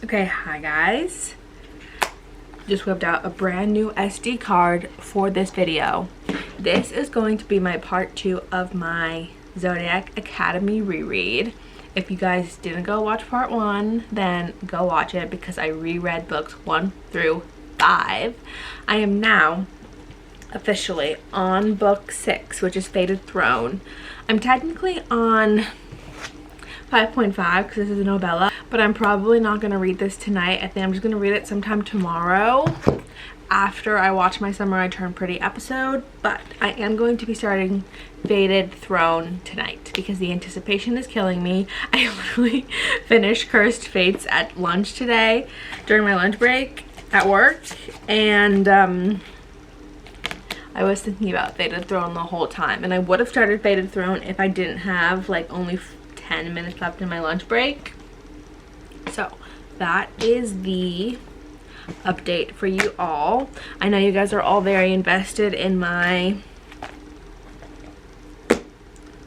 Okay, hi guys. Just whipped out a brand new SD card for this video. This is going to be my part 2 of my Zodiac Academy reread. If you guys didn't go watch part 1, then go watch it because I reread books 1 through 5. I am now officially on book 6, which is Fated Throne. I'm technically on 5.5 because this is a novella, but I'm probably not going to read this tonight. I think I'm just going to read it sometime tomorrow after I watch my Summer I Turn Pretty episode, but I am going to be starting Fated Throne tonight because the anticipation is killing me. I literally finished Cursed Fates at lunch today during my lunch break at work, and I was thinking about Fated Throne the whole time, and I would have started Fated Throne if I didn't have like only 10 minutes left in my lunch break. So that is the update for you all. I know you guys are all very invested in my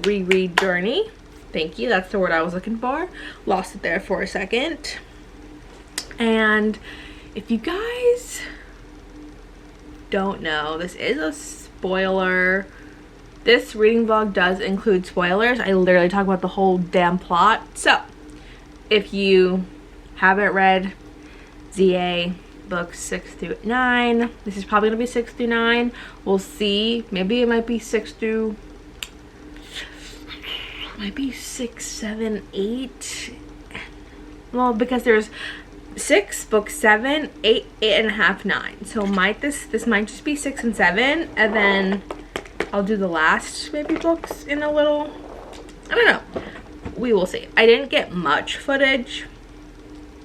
reread journey. Thank you, that's the word I was looking for. Lost it there for a second. And if you guys don't know, this is a spoiler. This reading vlog does include spoilers. I literally talk about the whole damn plot. So, if you haven't read ZA books 6 through 9, this is probably going to be 6 through 9. We'll see. Maybe it might be 6 through... Might be 6, 7, 8. Well, because there's 6, book 7, 8, 8.5, 9. So this might just be 6 and 7, and then I'll do the last maybe books in a little, I don't know, we will see. I didn't get much footage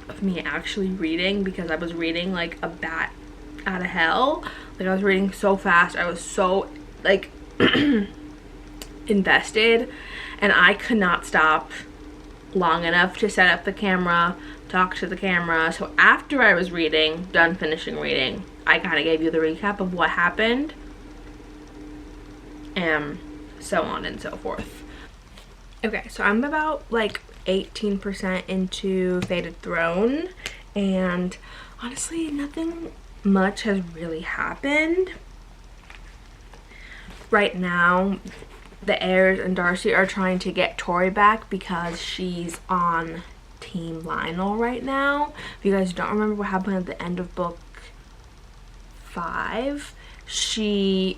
of me actually reading because I was reading like a bat out of hell. Like, I was reading so fast, I was so like invested, and I could not stop long enough to set up the camera, talk to the camera. So after I was reading, done finishing reading, I kind of gave you the recap of what happened, and so on and so forth. Okay, so I'm about like 18% into Fated Throne, and honestly nothing much has really happened. Right now the heirs and Darcy are trying to get Tori back because she's on Team Lionel right now. If you guys don't remember what happened at the end of book 5, she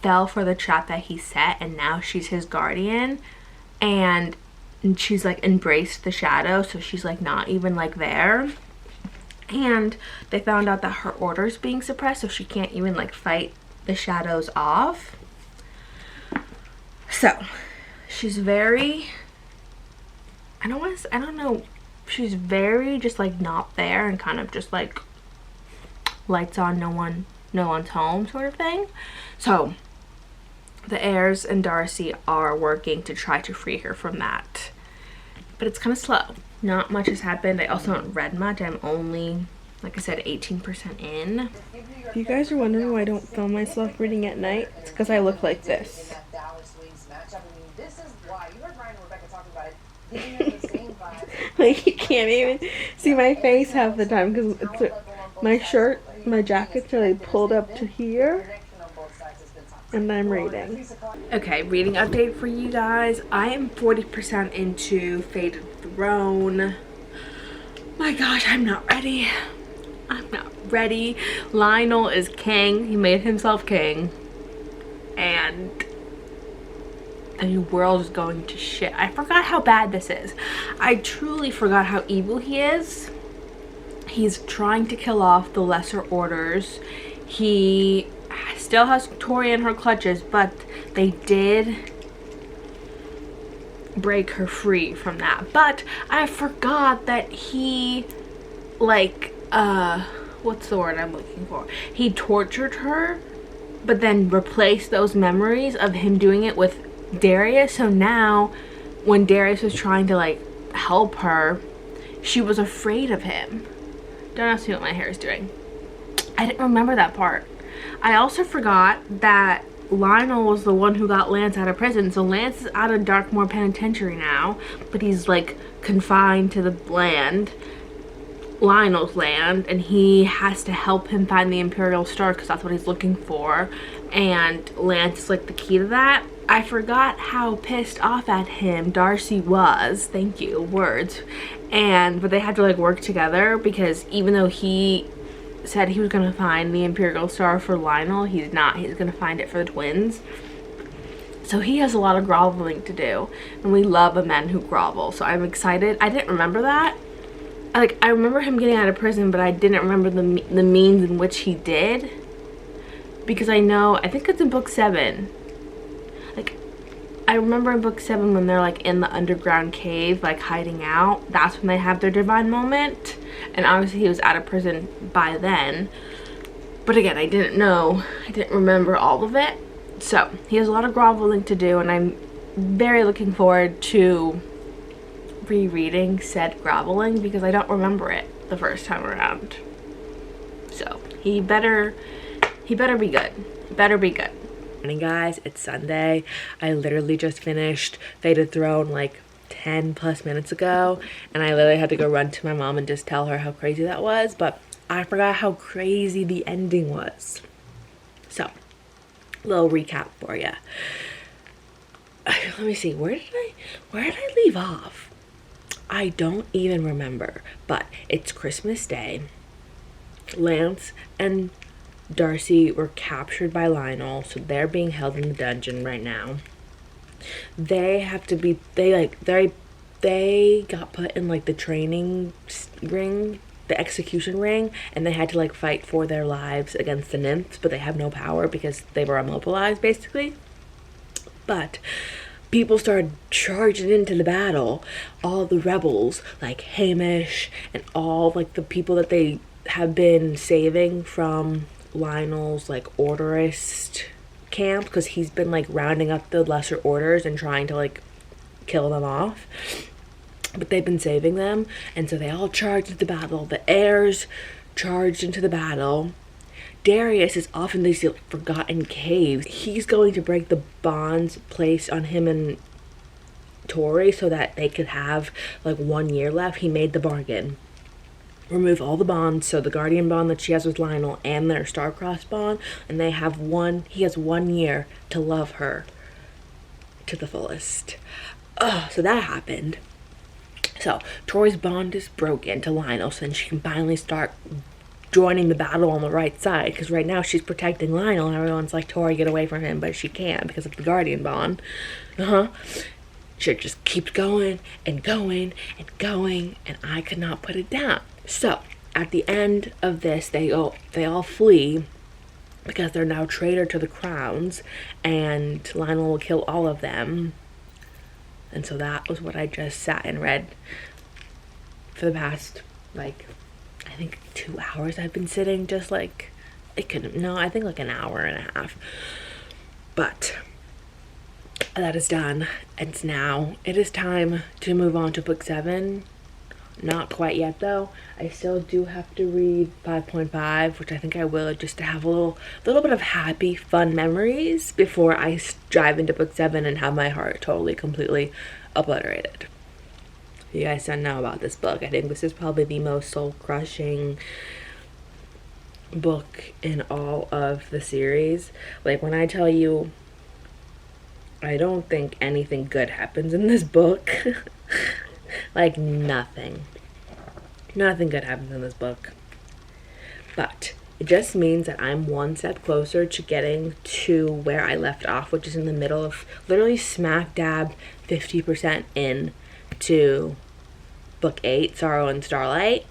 fell for the trap that he set, and now she's his guardian, and she's like embraced the shadow, so she's like not even like there. And they found out that her order's being suppressed, so she can't even like fight the shadows off. So she's very, I don't know, she's very just like not there, and kind of just like lights on, no one's home sort of thing. So the heirs and Darcy are working to try to free her from that, but it's kind of slow. Not much has happened. I also haven't read much. I'm only, like I said, 18% in. If you guys are wondering why I don't film myself reading at night, it's because I look like this. Like, you can't even see my face half the time because my shirt, my jackets are like pulled up to here, and I'm reading. Okay, reading update for you guys. I am 40% into Fated Throne. My gosh, I'm not ready. I'm not ready. Lionel is king. He made himself king, and the world is going to shit. I forgot how bad this is. I truly forgot how evil he is. He's trying to kill off the lesser orders. He still has Tori in her clutches, but they did break her free from that. But I forgot that he, like, what's the word I'm looking for? He tortured her, but then replaced those memories of him doing it with Darius. So now when Darius was trying to like help her, she was afraid of him. Don't ask me what my hair is doing. I didn't remember that part. I also forgot that Lionel was the one who got Lance out of prison. So Lance is out of Darkmoor Penitentiary now, but he's like confined to the land. Lionel's land, and he has to help him find the Imperial Star because that's what he's looking for, and Lance is like the key to that. I forgot how pissed off at him Darcy was, thank you, words, but they had to like work together because even though he said he was gonna find the Imperial Star for Lionel, he's not. He's gonna find it for the twins. So he has a lot of groveling to do, and we love a men who grovel, so I'm excited. I didn't remember that. Like, I remember him getting out of prison, but I didn't remember the means in which he did, because I think it's in book 7. Like, I remember in book 7 when they're like in the underground cave, like hiding out, that's when they have their divine moment, and obviously he was out of prison by then. But again, I didn't remember all of it. So he has a lot of groveling to do, and I'm very looking forward to rereading said groveling because I don't remember it the first time around. So he better be good. He better be good. Morning, guys, it's Sunday. I literally just finished Fated Throne like 10 plus minutes ago, and I literally had to go run to my mom and just tell her how crazy that was, but I forgot how crazy the ending was. So little recap for you. Let me see, where did I leave off? I don't even remember, but it's Christmas Day. Lance and Darcy were captured by Lionel, so they're being held in the dungeon right now. They got put in like the training ring, the execution ring, and they had to like fight for their lives against the nymphs, but they have no power because they were immobilized basically. But people started charging into the battle. All the rebels, like Hamish and all like the people that they have been saving from Lionel's like orderist camp, because he's been like rounding up the lesser orders and trying to like kill them off, but they've been saving them, and so they all charged into the battle. The heirs charged into the battle. Darius is off in these forgotten caves. He's going to break the bonds placed on him and Tori so that they could have like 1 year left. He made the bargain. Remove all the bonds, so the guardian bond that she has with Lionel and their star-crossed bond, and he has 1 year to love her to the fullest. So that happened. So Tori's bond is broken to Lionel, so then she can finally start joining the battle on the right side, because right now she's protecting Lionel and everyone's like, Tori, get away from him, but she can't because of the guardian bond. She just keeps going and going and going, and I could not put it down. So at the end of this, they all flee because they're now traitor to the crowns, and Lionel will kill all of them. And so that was what I just sat and read for the past like, I think 2 hours. I've been sitting just like, I think like an hour and a half. But that is done. And now it is time to move on to book 7. Not quite yet though. I still do have to read 5.5, which I think I will, just to have a little bit of happy, fun memories before I dive into book 7 and have my heart totally, completely obliterated. You guys don't know about this book. I think this is probably the most soul-crushing book in all of the series. Like, when I tell you, I don't think anything good happens in this book. Like, nothing good happens in this book. But it just means that I'm one step closer to getting to where I left off, which is in the middle of, literally smack dab 50% in to book 8, Sorrow and Starlight.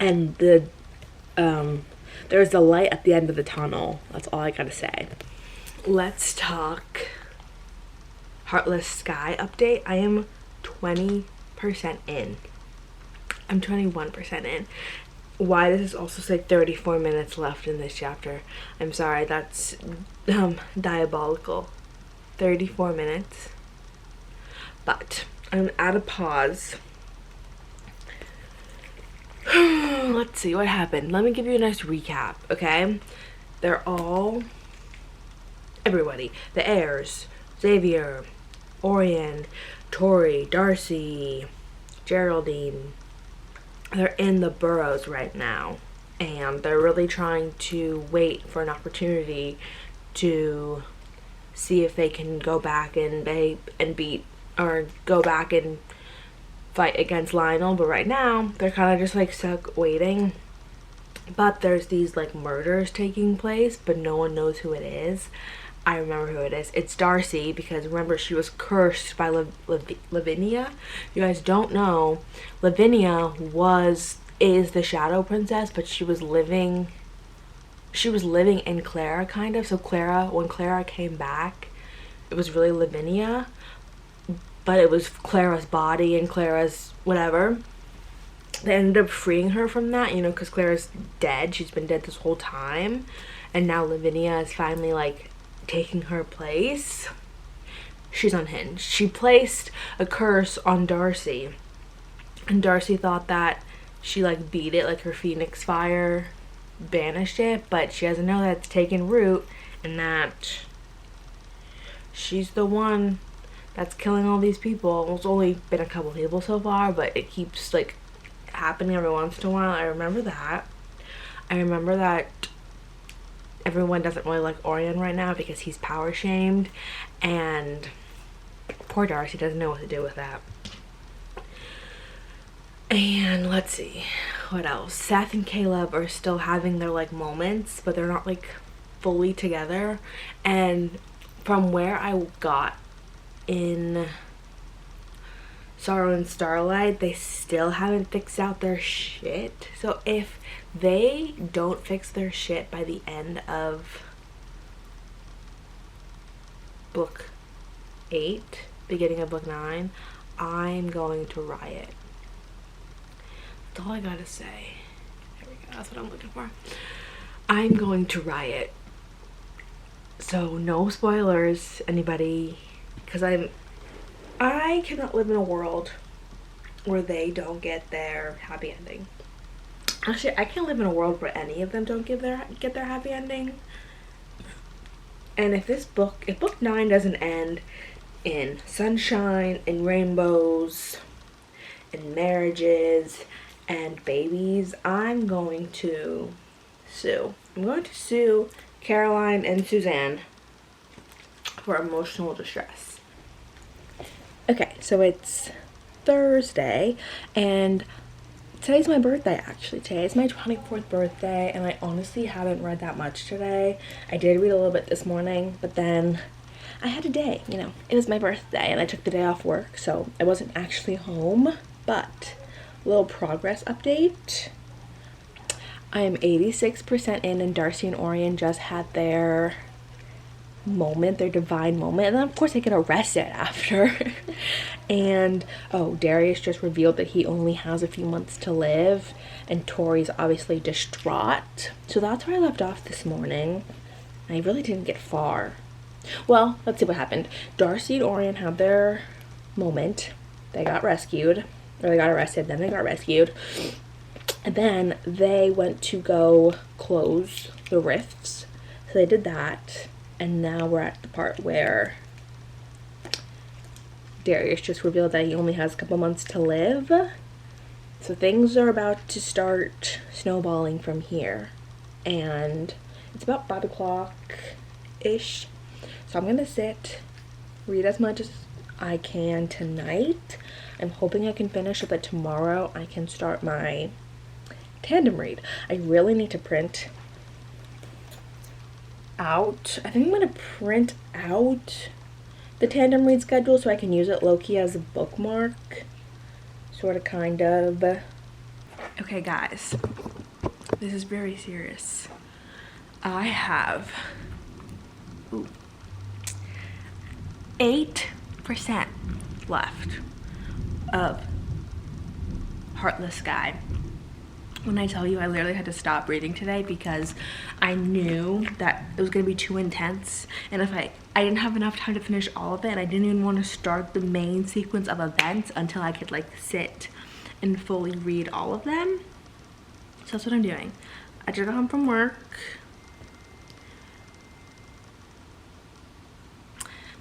And there's a light at the end of the tunnel. That's all I gotta say. Let's talk Heartless Sky update. I am 20% in. I'm 21% in. Why this is also say 34 minutes left in this chapter. I'm sorry, that's diabolical. 34 minutes. But I'm at a pause. Let's see what happened. Let me give you a nice recap, okay? Everybody, the heirs, Xavier, Orion, Tori, Darcy, Geraldine, they're in the burrows right now, and they're really trying to wait for an opportunity to see if they can go back and beat, or go back and fight against Lionel. But right now they're kind of just like stuck waiting. But there's these like murders taking place, but no one knows who it is. I remember who it is. It's Darcy, because remember, she was cursed by Lavinia. You guys don't know, Lavinia is the Shadow Princess, but she was living in Clara, kind of. So when Clara came back, it was really Lavinia, but it was Clara's body and Clara's whatever. They ended up freeing her from that, you know, because Clara's dead. She's been dead this whole time, and now Lavinia is finally like taking her place. She's unhinged. She placed a curse on Darcy, and Darcy thought that she like beat it, like her phoenix fire banished it, but she doesn't know that it's taken root and that she's the one that's killing all these people. It's only been a couple people so far, but it keeps like happening every once in a while. I remember that everyone doesn't really like Orion right now because he's power shamed, and poor Darcy doesn't know what to do with that. And let's see what else. Seth and Caleb are still having their like moments, but they're not like fully together. And from where I got in Sorrow and Starlight, they still haven't fixed out their shit. So if they don't fix their shit by the end of book 8, beginning of book 9, I'm going to riot. That's all I gotta say. There we go. That's what I'm looking for. I'm going to riot. So no spoilers, anybody, because I cannot live in a world where they don't get their happy ending. Actually, I can't live in a world where any of them don't get their happy ending. And if book 9 doesn't end in sunshine and rainbows and marriages and babies, I'm going to sue. I'm going to sue Caroline and Suzanne for emotional distress. Okay, so it's Thursday, and today's my birthday, actually. Today is my 24th birthday, and I honestly haven't read that much today. I did read a little bit this morning, but then I had a day, you know. It was my birthday, and I took the day off work, so I wasn't actually home. But, a little progress update. I am 86% in, and Darcy and Orion just had their moment, their divine moment, and then of course they get arrested after. And Darius just revealed that he only has a few months to live, and Tori's obviously distraught. So that's where I left off this morning. I really didn't get far. Well, let's see what happened. Darcy and Orion had their moment. They got rescued, or they got arrested, then they got rescued, and then they went to go close the rifts. So they did that. And now we're at the part where Darius just revealed that he only has a couple months to live. So things are about to start snowballing from here. And it's about 5 o'clock-ish. So I'm going to sit, read as much as I can tonight. I'm hoping I can finish so that tomorrow I can start my tandem read. I really need to print out. I think I'm going to print out the tandem read schedule so I can use it low-key as a bookmark. Sort of, kind of. Okay, guys. This is very serious. I have 8% left of Heartless Sky. When I tell you I literally had to stop reading today because I knew that it was going to be too intense, and if I didn't have enough time to finish all of it, and I didn't even want to start the main sequence of events until I could like sit and fully read all of them. So that's what I'm doing. I just got home from work.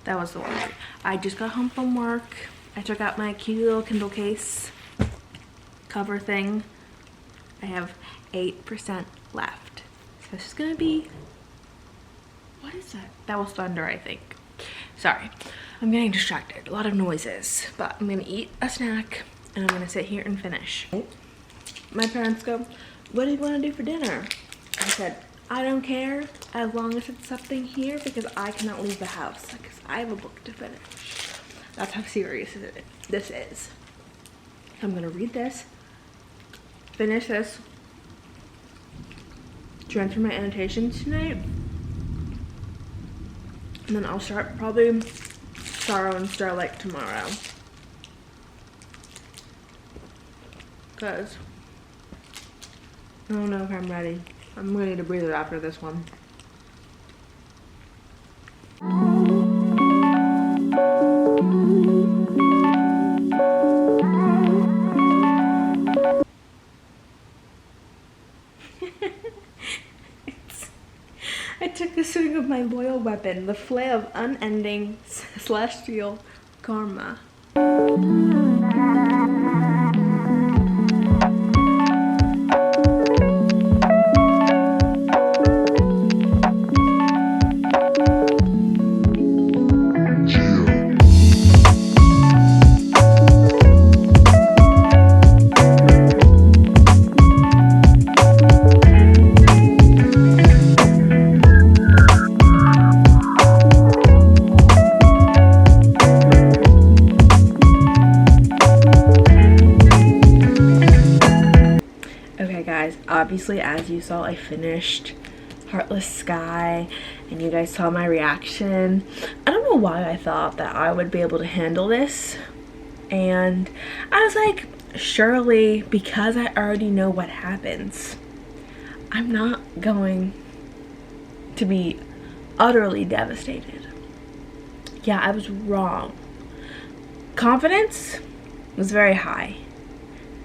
That was the one. I just got home from work. I took out my cute little Kindle case cover thing. I have 8% left. So this is gonna be, what is that? That was thunder, I think. Sorry, I'm getting distracted. A lot of noises, but I'm gonna eat a snack and I'm gonna sit here and finish. My parents go, what do you wanna do for dinner? I said, I don't care as long as it's something here because I cannot leave the house because I have a book to finish. That's how serious this is. I'm gonna read this, finish this, transfer my annotations tonight, and then I'll start probably Sorrow and Starlight tomorrow. Because I don't know if I'm ready. I'm ready to breathe it after this one. I took a swing of my loyal weapon, the flail of unending celestial karma. Obviously, as you saw, I finished Heartless Sky and you guys saw my reaction. I don't know why I thought that I would be able to handle this, and I was like, surely because I already know what happens, I'm not going to be utterly devastated. Yeah, I was wrong. Confidence was very high.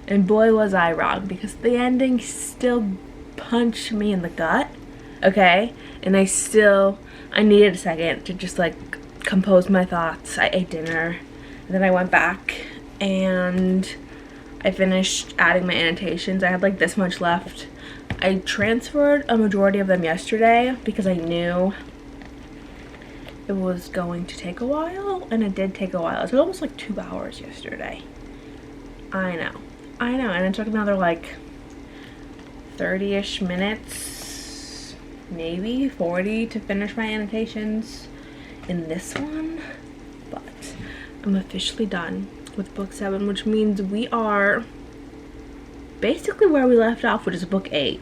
And boy was I wrong, because the ending still punched me in the gut, okay? And I needed a second to just like compose my thoughts. I ate dinner, and then I went back and I finished adding my annotations. I had like this much left. I transferred a majority of them yesterday because I knew it was going to take a while, and it did take a while. It was almost like 2 hours yesterday. I know, and it took another like 30-ish minutes, maybe 40, to finish my annotations in this one. But I'm officially done with book 7, which means we are basically where we left off, which is book 8.